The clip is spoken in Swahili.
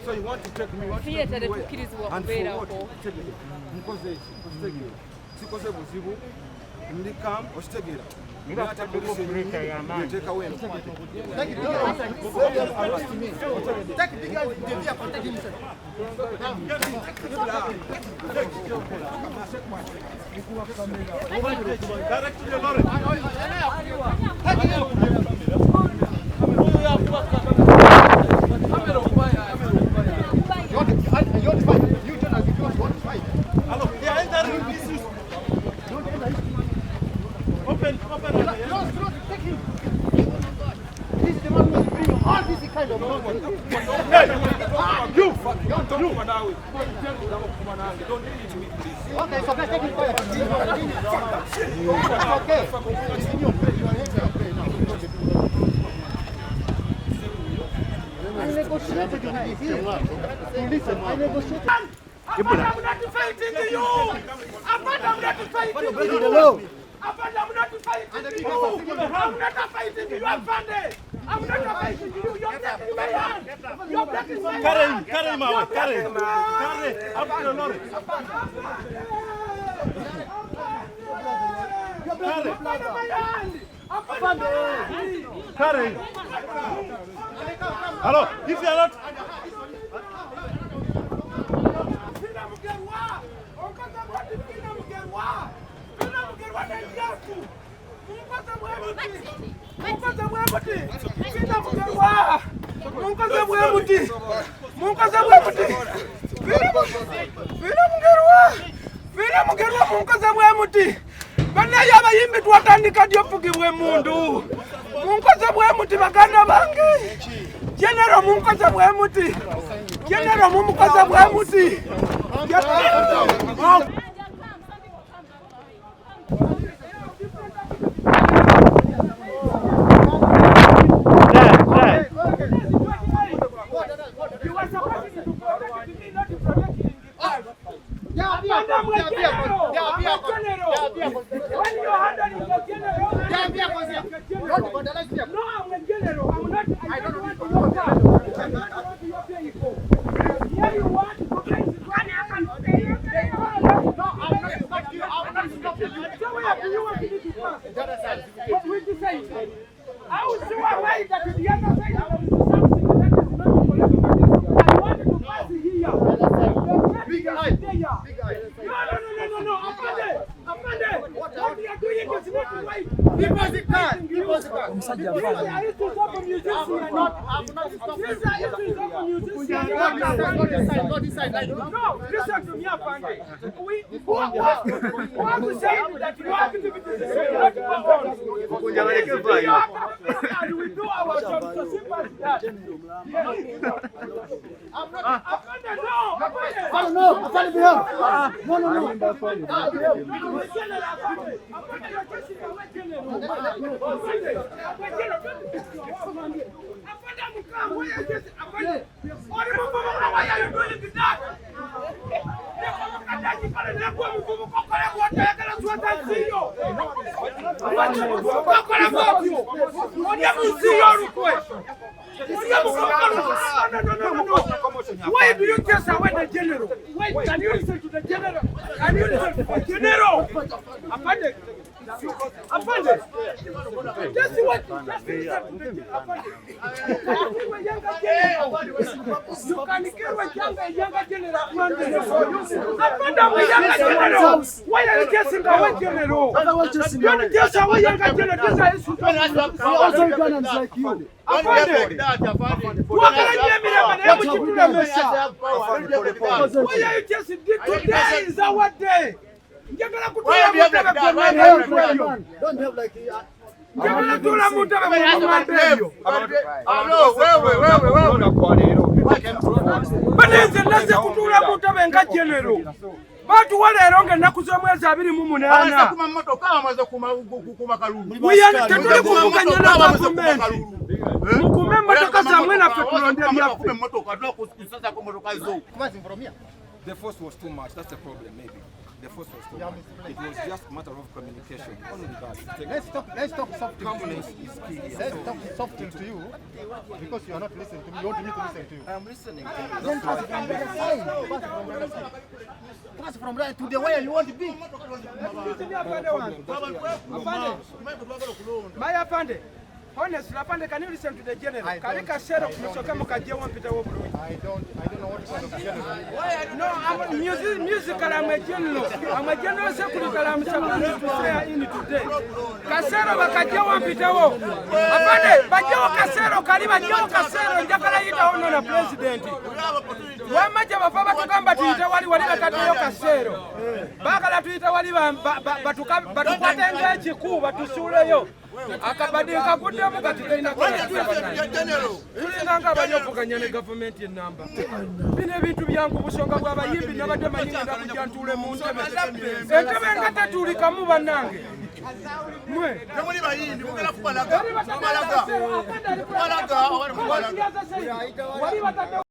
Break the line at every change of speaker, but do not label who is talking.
So you want to take me what?
Hello, if you are not
Bana yaba yimbi twatandika dyopugibwe mundu. Munkoze bwe muti baganda bange. General munkoze bwe muti. General munkoze bwe muti. Why do you just away the general? Wait, can you listen to the general? Can you listen to the general? Apande. Just what? Just listen to the general. You can kill a younger general. Why are you guessing away general? You are just away younger general. Also Ugandans like you. Apande. Why are you just today is our day? Don't have like Batu wale eronge nakuzo mwezi 28. Kuma motoka amaze kuma kalulu. Muyani tetuli kumukanya na government. Mukume motoka za mwena fe kulonde bya kume motoka do kusasa ko motoka zo. Kumazi mforomia.
The force was too much. That's the problem, maybe. The force was too much. It was just a matter of communication. Only that.
Let's talk softly.
Confidence is key.
Let's talk softly to you because you are not listening to me. You want me to listen to you.
I'm listening.
Then pass from the other side. Pass from right to the way you want to be.
My afande. Honestly, afande, can you listen to the general? Kalika Sero kusoka mukaje wampita wo bulu.
I don't know what kind of general.
No, I'm musical. I'm a general. I'm a general secretary. I'm supposed to say in today. Kasero bakaje wampita wo. Afande, baje Kasero kaliba jo Kasero njakala yita ono na president. Wamaje bafaba tukamba tuyita wali bakatiyo Kasero. Bakala tuyita wali batukwata ekiku batusuleyo. Akabadilika kuddamu kati kalina tulinganga abanyovuganya ne gavumenti enamba. Bino ebintu byangu busonga bw'abayimbi nabadde manyinga kujja ntuule mu ntebe. Entebe nga tetuulikamu bannange. Mwe
Temuli bayindi mugala kubalaga. Kubalaga.